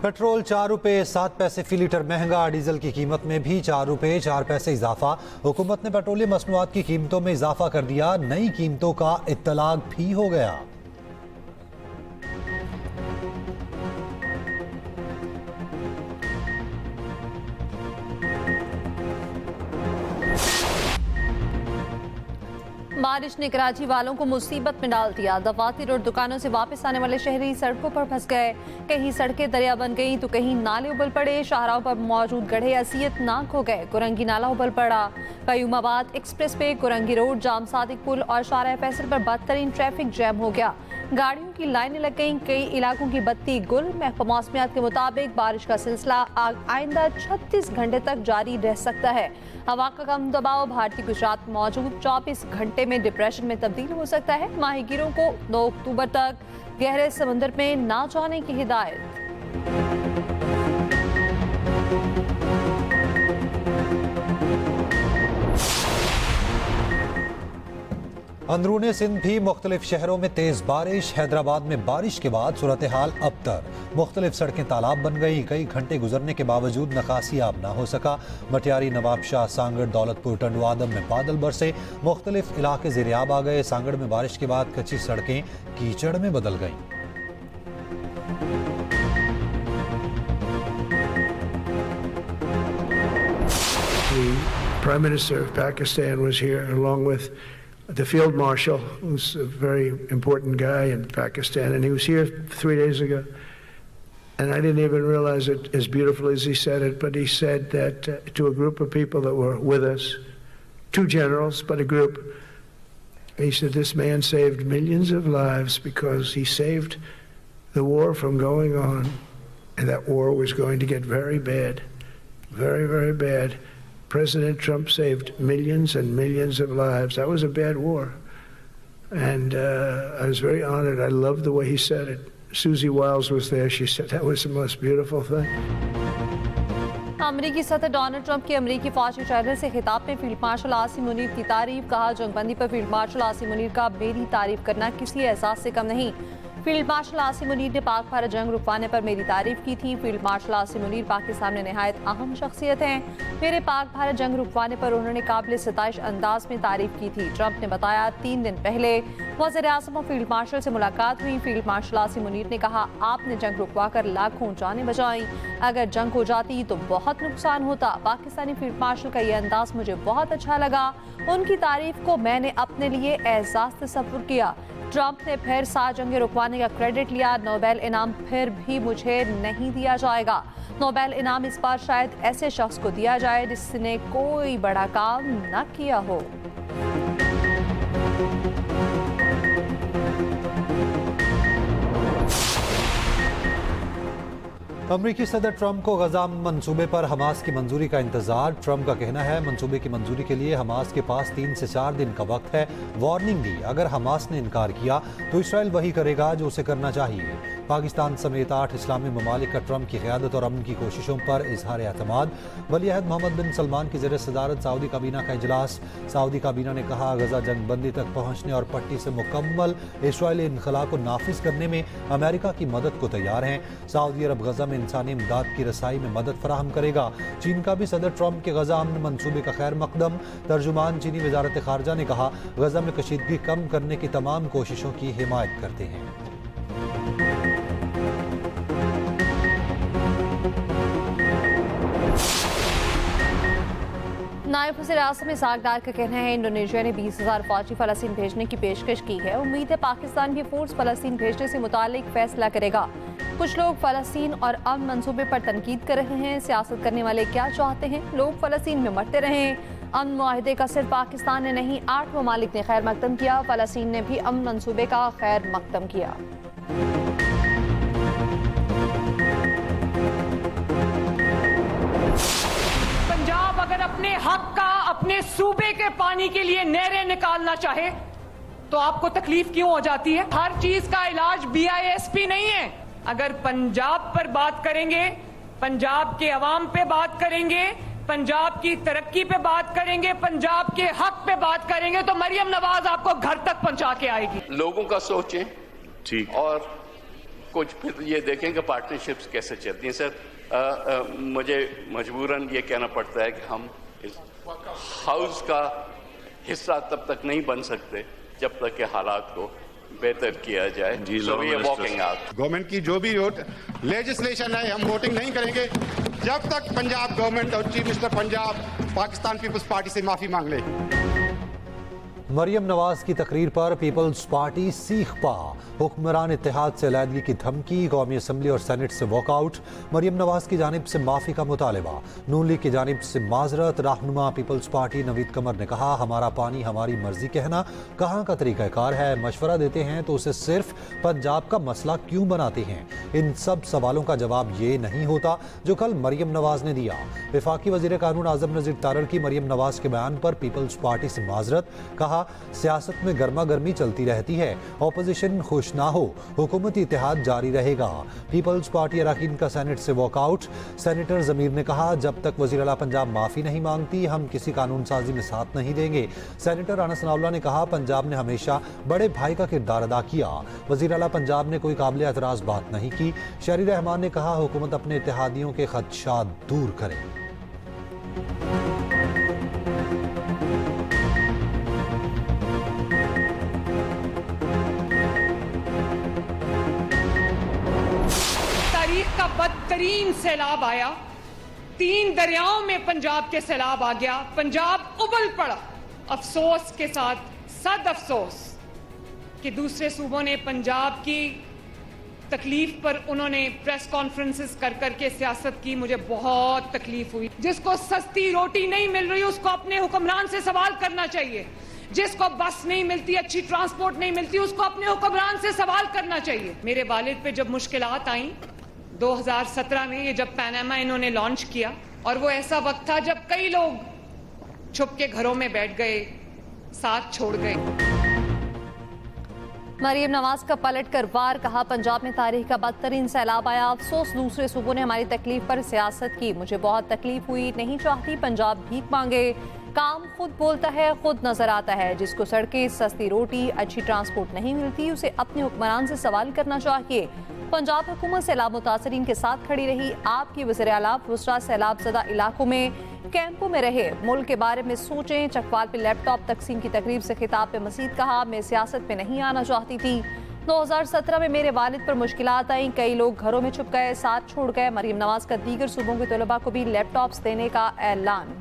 Petrol 4 रुपये 7 पैसे फी litre महंगा। डीजल की कीमत में भी 4 रुपये 4 पैसे इजाफा। हुकूमत ने पेट्रोलियम मसनूआत की कीमतों में इजाफा कर दिया। नई कीमतों का इत्तलाक भी हो गया। बारिश ने कराची वालों को मुसीबत में डाल दिया। दफातर और दुकानों से वापस आने वाले शहरी सड़कों पर फंस गए। कहीं सड़कें दरिया बन गईं तो कहीं नाले उबल पड़े। शाहराहों पर मौजूद गड्ढे असियतनाक हो गए। कुरंगी नाला उबल पड़ा। कयूमाबाद एक्सप्रेस पे कुरंगी रोड, जाम सादिक पुल और शाहराह फैसल पर बदतरीन ट्रैफिक जैम हो गया। गाड़ियों की लाइनें लग गईं। कई इलाकों की बत्ती गुल। महकमा मौसमियात के मुताबिक बारिश का सिलसिला आइंदा 36 घंटे तक जारी रह सकता है। हवा का कम दबाव भारतीय गुजरात में मौजूद 24 घंटे में डिप्रेशन में तब्दील हो सकता है। माहीगीरों को 9 अक्टूबर तक गहरे समुद्र में ना जाने की हिदायत। अंदरूने सिंध भी मुख्तलिफ शहरों में तेज बारिश। हैदराबाद में बारिश के बाद सूरत हाल अबतर। मुख्तलिफ सड़कें तालाब बन गई। कई घंटे गुजरने के बावजूद नकासी आब ना हो सका। मटियारी, नवाबशाह, सांगड़, दौलतपुर, टंडवादम में बादल बरसे। मुख्तलिफ इलाके ज़ेर-ए-आब आ गए। सांगड़ में बारिश के बाद कच्ची सड़कें कीचड़ में बदल गईं। The Prime Minister of Pakistan was here along with the Field Marshal, who's a very important guy in Pakistan, and he was here 3 days ago. And I didn't even realize it as beautiful as he said it, but he said that to a group of people that were with us, 2 generals, but a group, he said this man saved millions of lives because he saved the war from going on, and that war was going to get very bad, very, very bad. President Trump saved millions and millions of lives. That was a bad war. And I was very honored. I loved the way he said it. Susie Wiles was there. She said that was the most beautiful thing. अमरीकी सदर Donald Trump की अमरीकी फौजी channel से खिताब में field marshal Asim Munir की तारीफ। कहा, जंगबंदी पर फील्ड मार्शल आसिम मुनीर का मेरी तारीफ करना किसी एहसास से कम नहीं। फील्ड मार्शल आसिम मुनीर ने पाक भारत जंग रुकवाने पर मेरी तारीफ की थी। फील्ड मार्शल आसिम मुनीर पाकिस्तान में नहायत अहम शख्सियत हैं। मेरे पाक भारत जंग रुकवाने पर उन्होंने काबिल सताइश अंदाज में तारीफ की थी। ट्रंप ने बताया, 3 दिन पहले वज़ीर आज़म और फील्ड मार्शल से मुलाकात हुई। फील्ड मार्शल आसिम मुनीर ने कहा, आपने जंग रुकवा कर लाखों जानें बचाई। अगर जंग हो जाती तो बहुत नुकसान होता। पाकिस्तानी फील्ड मार्शल का यह अंदाज मुझे बहुत अच्छा लगा। उनकी तारीफ को मैंने अपने लिए एहसास तस्वुर किया। ट्रंप ने फिर 7 जंगें रुकवाने का क्रेडिट लिया। नोबेल इनाम फिर भी मुझे नहीं दिया जाएगा। नोबेल इनाम इस बार शायद ऐसे शख्स को दिया जाए जिसने कोई बड़ा काम न किया हो। अमरीकी सदर ट्रंप को गजा मंसूबे पर हमास की मंजूरी का इंतजार। ट्रंप का कहना है, मंसूबे की मंजूरी के लिए हमास के पास 3 से 4 दिन का वक्त है। वार्निंग दी, अगर हमास ने इनकार किया तो इसराइल वही करेगा जो उसे करना चाहिए। पाकिस्तान समेत 8 इस्लामी ममालिक का ट्रंप की क़यादत और अमन की कोशिशों पर इजहार एतमाद। वलीअहद मोहम्मद बिन सलमान की ज़ेर सदारत सऊदी काबीना का इजलास। सऊदी काबीना ने कहा, गजा जंग बंदी तक पहुँचने और पट्टी से मुकम्मल इसराइली इनखला को नाफिज करने में अमेरिका की मदद को तैयार हैं। सऊदी अरब गजा में इंसानी इमदाद की रसाई में मदद फराहम करेगा। चीन का भी सदर ट्रंप के गजा अमन मंसूबे का खैर मकदम। तर्जुमान चीनी वजारत खारजा ने कहा, गजा में कशीदगी कम करने की तमाम कोशिशों की हिमायत करते हैं। नायब वज़ीर आज़म इसहाक डार का कहना है, इंडोनेशिया ने 20,000 फौजी फ़लस्तीन भेजने की पेशकश की है। उम्मीद है पाकिस्तान की फोर्स फ़लस्तीन भेजने से मुतालिक फैसला करेगा। कुछ लोग फ़लस्तीन और अमन मंसूबे पर तनकीद कर रहे हैं। सियासत करने वाले क्या चाहते हैं? लोग फ़लस्तीन में मरते रहें। अमन मुआहिदे का सिर्फ पाकिस्तान ने नहीं, 8 ममालिक ने खैर मकदम किया। फ़लस्तीन ने भी अमन मंसूबे का खैर मकदम किया। पंजाब अगर अपने हक का, अपने सूबे के पानी के लिए नहरें निकालना चाहे तो आपको तकलीफ क्यों हो जाती है? हर चीज का इलाज BISP नहीं है। अगर पंजाब पर बात करेंगे, पंजाब के अवाम पे बात करेंगे, पंजाब की तरक्की पे बात करेंगे, पंजाब के हक पे बात करेंगे तो मरियम नवाज आपको घर तक पहुंचा के आएगी। लोगों का सोचें, ठीक, और कुछ फिर ये देखें कि पार्टनरशिप्स कैसे चलती हैं। सर मुझे मजबूरन ये कहना पड़ता है कि हम इस हाउस का हिस्सा तब तक नहीं बन सकते जब तक के हालात को बेहतर किया जाए। So we are walking out. Government की जो भी लेजिस्लेशन है हम वोटिंग नहीं करेंगे जब तक पंजाब गवर्नमेंट और chief minister Punjab Pakistan Peoples Party से माफी मांग ले। मरियम नवाज की तकरीर पर पीपल्स पार्टी सीख पा, हुक्मरान इत्तेहाद से अलहदगी की धमकी, कौमी असम्बली और सेनेट से वॉकआउट, मरियम नवाज की जानिब से माफ़ी का मुतालबा, नून लीग की जानिब से माजरत, रहनुमा पीपल्स पार्टी नवीद कमर ने कहा हमारा पानी हमारी मर्जी कहना कहाँ का तरीक़ाकार है, मशवरा देते हैं तो उसे सिर्फ पंजाब का मसला क्यों बनाते हैं। इन सब सवालों का जवाब ये नहीं होता जो कल मरियम नवाज ने दिया। वफाकी वज़ीर कानून आज़म नज़ीर तारड़ की मरियम नवाज के बयान पर पीपल्स पार्टी से माजरत, कहा सियासत में गर्मा गर्मी चलती रहती है, ऑपोजिशन खुश ना हो, हुकूमती इत्तेहाद जारी रहेगा। पीपल्स पार्टी अरकान का सेनेट से वॉकआउट, सेनेटर ज़मीर ने कहा जब तक वज़ीर आला पंजाब माफ़ी नहीं मांगती हम किसी कानून साजी में साथ नहीं देंगे। सेनेटर राना सनाउल्लाह ने कहा पंजाब ने हमेशा बड़े भाई का किरदार अदा किया, वज़ीर आला पंजाब ने कोई काबिल एतराज़ बात नहीं की। शहरी रहमान ने कहा हुकूमत अपने इत्तेहादियों के खदशात दूर करे। का बदतरीन सैलाब आया, 3 दरियाओं में पंजाब के सैलाब आ गया, पंजाब उबल पड़ा। अफसोस के साथ सद अफसोस कि दूसरे सूबों ने पंजाब की तकलीफ पर उन्होंने प्रेस कॉन्फ्रेंसेस कर करके सियासत की। मुझे बहुत तकलीफ हुई। जिसको सस्ती रोटी नहीं मिल रही उसको अपने हुक्मरान से सवाल करना चाहिए, जिसको बस नहीं मिलती, अच्छी ट्रांसपोर्ट नहीं मिलती, उसको अपने हुक्मरान से सवाल करना चाहिए। मेरे वालिद पे जब मुश्किलात आई 2017 में, ये जब पैनामा इन्होंने लॉन्च किया, और वो ऐसा वक्त था जब कई लोग छुप के घरों में बैठ गए, साथ छोड़ गए। मरियम नवाज का पलट कर वार, कहा पंजाब में तारीख का बदतरीन सैलाब आया, अफसोस दूसरे सूबों ने हमारी तकलीफ पर सियासत की, मुझे बहुत तकलीफ हुई, नहीं चाहती पंजाब भीख मांगे, काम खुद बोलता है खुद नजर आता है, जिसको सड़कें, सस्ती रोटी, अच्छी ट्रांसपोर्ट नहीं मिलती उसे अपने हुक्मरान से सवाल करना चाहिए। पंजाब हुकूमत सैलाब मुतासरीन के साथ खड़ी रही, आपकी वज़ीर आला वुसरा सैलाब ज़दा इलाकों में कैंपों में रहे, मुल्क के बारे में सोचें। चकवाल पे लैपटॉप तकसीम की तकरीब से खिताब पे मजीद कहा मैं सियासत में नहीं आना चाहती थी, 2017 में मेरे वालिद पर मुश्किलात आई, कई लोग घरों में छुप गए, साथ छोड़ गए। मरियम नवाज का दीगर सूबों के तलबा को भी लैपटॉप्स देने का ऐलान।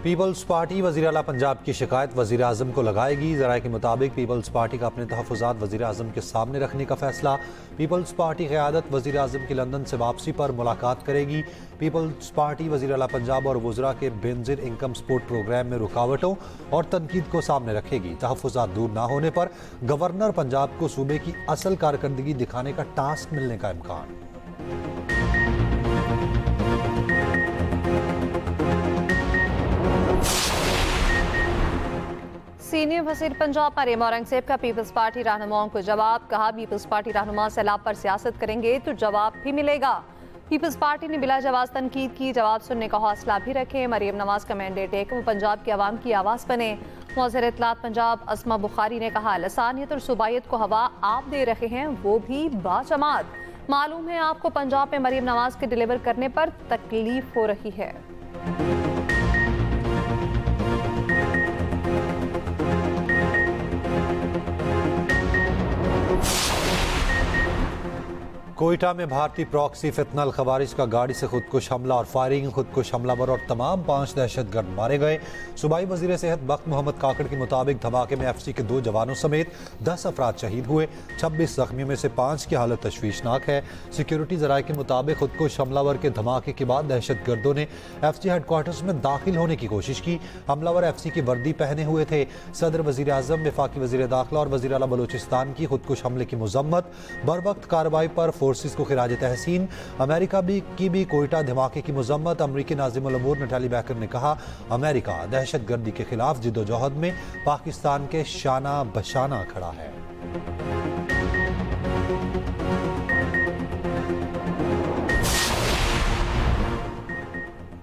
पीपल्स पार्टी वज़ीर आला पंजाब की शिकायत वज़ीर आज़म को लगाएगी। ज़राए के मुताबिक पीपल्स पार्टी का अपने तहफ़्फ़ुज़ात वज़ीर आज़म के सामने रखने का फैसला। पीपल्स पार्टी क़यादत वज़ीर आज़म की लंदन से वापसी पर मुलाकात करेगी। पीपल्स पार्टी वज़ीर आला पंजाब और वज़रा के बेनज़ीर इनकम सपोर्ट प्रोग्राम में रुकावटों और तनकीद को सामने रखेगी। तहफ़्फ़ुज़ात दूर ना होने पर गवर्नर पंजाब को सूबे की असल कारकर्दगी दिखाने का टास्क मिलने का इम्कान। सीनियर वज़ीर पंजाब मरियम औरंगज़ेब का पीपल्स पार्टी रहनुमाओं को जवाब, कहा पीपल्स पार्टी रहनुमा सैलाब पर सियासत करेंगे तो जवाब भी मिलेगा। पीपल्स पार्टी ने बिला जवाब तनकीद की, जवाब सुनने का हौसला भी रखे। मरियम नवाज का मैंडेट है कि वो पंजाब की आवाम की आवाज़ बने। वज़ीर इत्तलात पंजाब अस्मा बुखारी ने कहा लसानियत और सूबायत को हवा आप दे रहे हैं, वो भी बाजमात। मालूम है आपको पंजाब में मरियम नवाज के डिलीवर करने पर तकलीफ हो रही है। कोयटा में भारतीय प्रॉक्सी फितनल खवारिज का गाड़ी से खुदकुश हमला और फायरिंग, खुदकुश हमलावर और तमाम 5 दहशतगर्द मारे गए। सूबाई वजीर सेहत बख्त मोहम्मद काकड़ के मुताबिक धमाके में एफसी के 2 जवानों समेत 10 अफराद शहीद हुए, 26 जख्मियों में से 5 की हालत तशवीशनाक है। सिक्योरिटी जराये के मुताबिक खुदकुश हमलावर के धमाके के बाद दहशतगर्दों ने एफसी हेडक्वार्टर्स में दाखिल होने की कोशिश की। हमलावर एफसी की वर्दी पहने हुए थे। सदर वजीर आजम, वफाकी वजीर दाखिला और वजीर आला बलूचिस्तान की खुदकुश हमले की मजम्मत, बर वक्त कार्रवाई पर फोर्सेस को खिराज तहसीन। अमेरिका की भी कोयटा धमाके की मजम्मत। अमरीकी नाज़िमुल उमूर नटाली बैकर ने कहा अमेरिका दहशतगर्दी के खिलाफ जिद्दोजहद में पाकिस्तान के शाना बशाना खड़ा है।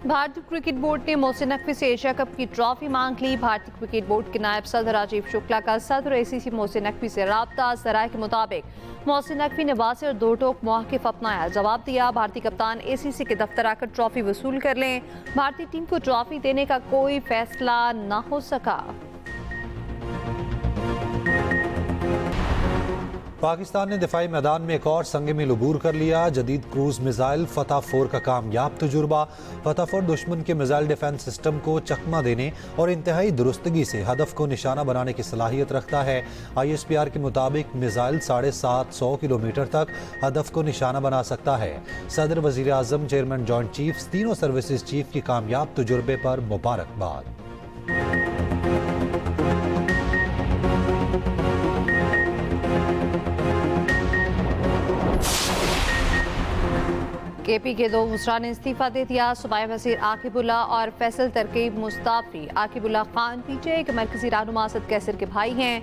भारतीय क्रिकेट बोर्ड ने मोहसिन नकवी से एशिया कप की ट्रॉफी मांग ली। भारतीय क्रिकेट बोर्ड के नायब सदर राजीव शुक्ला का सदर एसीसी मोहसिन नकवी से राब्ता। जराये के मुताबिक मोहसिन नकवी ने वाज़ेह और दो टोक मौक़िफ़ अपनाया। जवाब दिया, भारतीय कप्तान एसीसी के दफ्तर आकर ट्रॉफी वसूल कर लें। भारतीय टीम को ट्रॉफी देने का कोई फैसला न हो सका। पाकिस्तान ने दिफाई मैदान में एक और संग मिल अबूर कर लिया। जदीद क्रूज मिसाइल फतह 4 का कामयाब तजुर्बा। फतह 4 दुश्मन के मिसाइल डिफेंस सिस्टम को चकमा देने और इंतहाई दुरुस्तगी से हदफ को निशाना बनाने की सलाहियत रखता है। ISPR के मुताबिक मिसाइल 750 किलोमीटर तक हदफ को निशाना बना सकता है। सदर, वजीर आजम, चेयरमैन, जॉइंट चीफ्स, तीनों सर्विसेज चीफ की कामयाब तजुर्बे पर मुबारकबाद। KP के दो वज़रा ने इस्तीफा दे दिया। सूबाई वज़ीर आकिबुल्ला और फैसल तरकीब मुस्ताफी। आकिबुल्ला खान PTI के मरकजी रहनुमा असद कैसर के भाई हैं।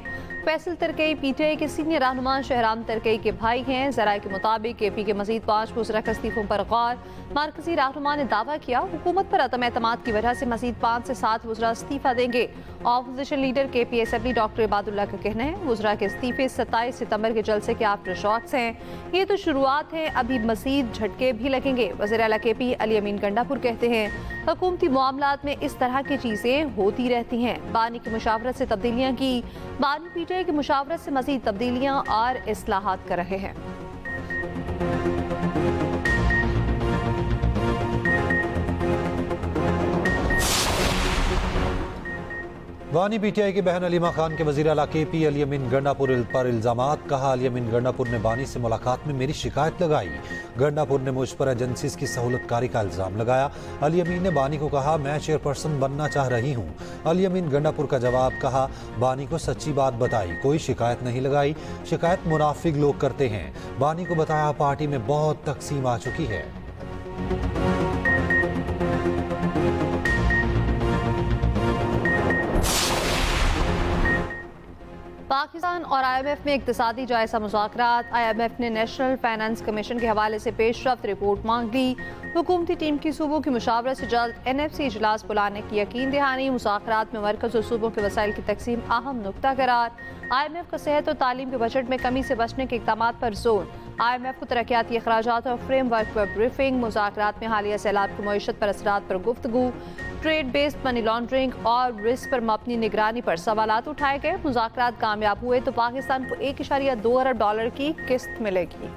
फैसल तरकीब PTI के सीनियर रहनुमा शहराम तरकीब के भाई हैं। जराये के मुताबिक KP के मजीद 5 वज़रा के इस्तीफों पर गौर। मरकजी रहनुमा ने दावा किया, हुकूमत पर अदम एतमाद की वजह से मजीद 5 से 7 वज़रा इस्तीफा देंगे। Opposition leader KP assembly doctor Ibadullah का कहना है, वज़रा के इस्तीफे 27 सितंबर के जलसे के आफ्टर शॉट्स हैं। ये तो शुरुआत है, अभी मजीद झटके भी लगेंगे। वज़ीर आला KP अली अमीन गंडापुर कहते हैं, हुकूमती मामलात में इस तरह की चीज़ें होती रहती हैं। बानी की मुशावरत से तब्दीलियाँ की। बानी PTI की मुशावरत से मजीद तब्दीलियाँ और इस्लाहात कर रहे हैं। बानी PTI की बहन अलीमा खान के वज़ीर आला KP अली अमीन गंडापुर पर इल्ज़ामात। कहा, अली अमीन गंडापुर ने बानी से मुलाकात में मेरी शिकायत लगाई। गंडापुर ने मुझ पर एजेंसीज की सहूलतकारी का इल्ज़ाम लगाया। अली अमीन ने बानी को कहा, मैं चेयरपर्सन बनना चाह रही हूँ। अली अमीन गंडापुर का जवाब, कहा, बानी को सच्ची बात बताई, कोई शिकायत नहीं लगाई। शिकायत मुनाफिक लोग करते हैं। बानी को बताया, पार्टी में बहुत तकसीम आ चुकी है। पाकिस्तान और IMF में इक्तिसादी जायजा मुज़ाकरात। IMF ने नेशनल फाइनेंस कमीशन के हवाले से पेशरफ्त रिपोर्ट मांग ली। हुकूमती टीम की सूबों की मुशावरत से जल्द NFC इजलास बुलाने की यकीन दहानी। मुज़ाकरात में मरकज़ और सूबों के वसाइल की तकसीम अहम नुक्ता करार। IMF का सेहत और तालीम के बजट में कमी से बचने के इक़दामात पर जोर। IMF को तरक्याती अखराजात और फ्रेमवर्क पर ब्रीफिंग। मुज़ाकरात में हालिया सैलाब की मईशत पर असरात पर गुफ्तगू। ट्रेड बेस्ड मनी लॉन्ड्रिंग और रिस्क पर मबनी निगरानी पर सवालात उठाए गए। मुज़ाकरात कामयाब हुए तो पाकिस्तान को $1.2 अरब की किस्त मिलेगी।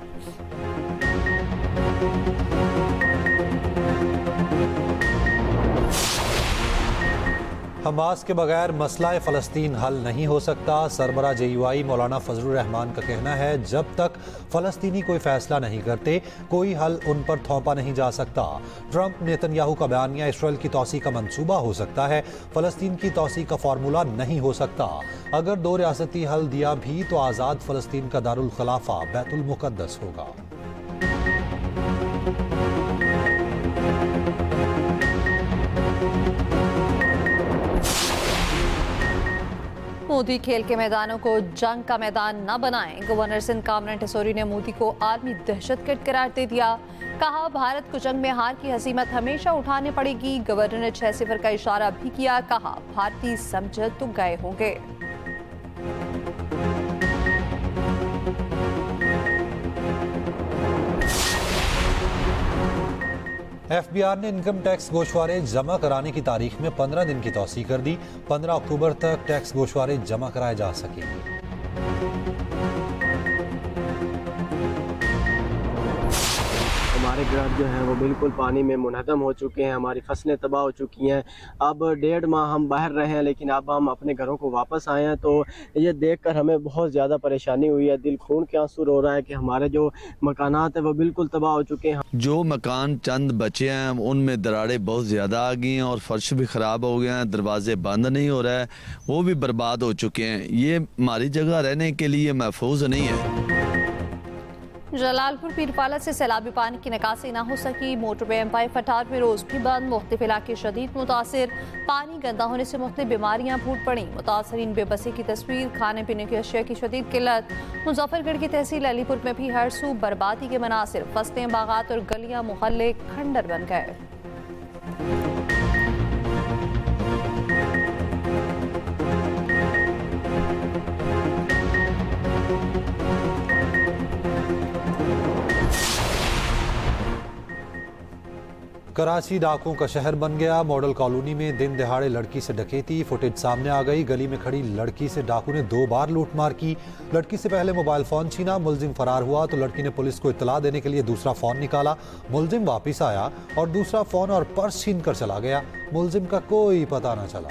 हमास के बगैर मसला फ़लस्तीन हल नहीं हो सकता। सरबरा JUI मौलाना फजलुर रहमान का कहना है, जब तक फ़लस्तीनी कोई फ़ैसला नहीं करते कोई हल उन पर थोपा नहीं जा सकता। ट्रंप नेतन्याहू का बयानिया, इसराइल की तौसी का मंसूबा हो सकता है, फ़लस्तीन की तौसी का फार्मूला नहीं हो सकता। अगर 2 रियासती हल दिया भी तो आज़ाद फ़लस्तीन का दारुल खलाफा बैतुल मुक़द्दस होगा। मोदी खेल के मैदानों को जंग का मैदान न बनाएं। गवर्नर सिंध कामरान टेसोरी ने मोदी को आलमी दहशतगर्द करार दे दिया। कहा, भारत को जंग में हार की हसीमत हमेशा उठानी पड़ेगी। गवर्नर ने 6 सिफर का इशारा भी किया। कहा, भारतीय समझ तो गए होंगे। FBR ने इनकम टैक्स गोशवारे जमा कराने की तारीख में 15 दिन की तौसीह कर दी। 15 अक्टूबर तक टैक्स गोशवारे जमा कराए जा सकेंगे। हमारे घर जो हैं वो बिल्कुल पानी में मुनहदम हो चुके हैं। हमारी फसलें तबाह हो चुकी हैं। अब 1.5 माह हम बाहर रहे हैं, लेकिन अब हम अपने घरों को वापस आए हैं। तो ये देखकर हमें बहुत ज़्यादा परेशानी हुई है। दिल खून के आंसू रो रहा है कि हमारे जो मकानात हैं वो बिल्कुल तबाह हो चुके हैं। जो मकान चंद बचे हैं उनमें दरारें बहुत ज़्यादा आ गई हैं और फर्श भी ख़राब हो गए हैं, दरवाजे बंद नहीं हो रहा है, वो भी बर्बाद हो चुके हैं। ये हमारी जगह रहने के लिए महफूज नहीं है। जलालपुर पीरपाला से सैलाबी पानी की निकासी न हो सकी। मोटरवे M5 फटार में रोज भी बंद। मुख्तलिफ इलाके शदीद मुतासिर। पानी गंदा होने से मुख्तलिफ बीमारियां फूट पड़ी। मुतासरीन बेबसी की तस्वीर। खाने पीने की अशिया की शदीद किल्लत। मुजफ्फरगढ़ की तहसील अलीपुर में भी हर सू बर्बादी के मनासिर। फसलें, बागात और गलियां मोहल्ले खंडर बन गए। कराची डाकुओं का शहर बन गया। मॉडल कॉलोनी में दिन दिहाड़े लड़की से डकैती, फुटेज सामने आ गई। गली में खड़ी लड़की से डाकू ने 2 बार लूटमार की। लड़की से पहले मोबाइल फोन छीना, मुलजिम फरार हुआ तो लड़की ने पुलिस को इत्तला देने के लिए दूसरा फोन निकाला। मुलजिम वापस आया और दूसरा फोन और पर्स छीन कर चला गया। मुलजिम का कोई पता न चला।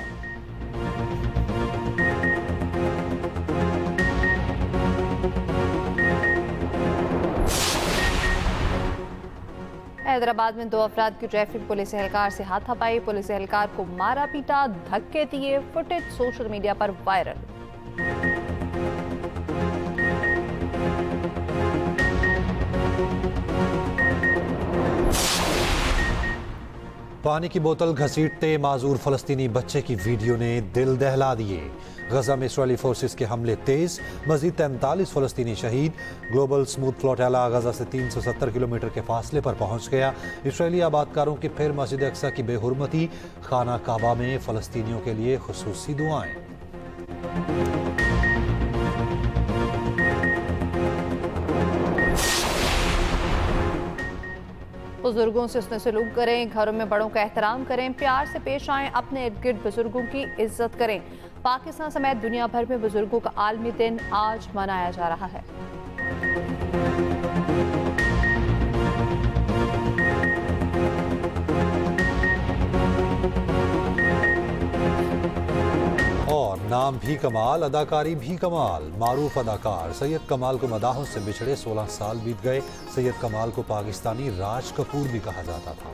हैदराबाद में 2 अफराद की ट्रैफिक पुलिस एहलकार से हाथापाई। पुलिस एहलकार को मारा पीटा, धक्के दिए। फुटेज सोशल मीडिया पर वायरल। पानी की बोतल घसीटते माजूर फलस्तीनी बच्चे की वीडियो ने दिल दहला दिए। गजा में इस्राएली फोर्सेस के हमले तेज, मजीद 43 फलस्तीनी शहीद। ग्लोबल स्मूथ फ्लोटेला गजा से 370 किलोमीटर के फासले पर पहुंच गया। इस्राएली आबादकारों की फिर मस्जिद अक्सा की बेहुरमती। खाना काबा में फलस्तीनियों के लिए खुसूसी दुआएं। बुजुर्गों से उसने सलूक करें, घरों में बड़ों का एहतराम करें, प्यार से पेश आएं, अपने इर्द गिर्द बुजुर्गों की इज्जत करें। पाकिस्तान समेत दुनिया भर में बुजुर्गों का आलमी दिन आज मनाया जा रहा है। और नाम भी कमाल, अदाकारी भी कमाल। मारूफ अदाकार सैयद कमाल को मदाहों से बिछड़े 16 साल बीत गए। सैयद कमाल को पाकिस्तानी राज कपूर भी कहा जाता था।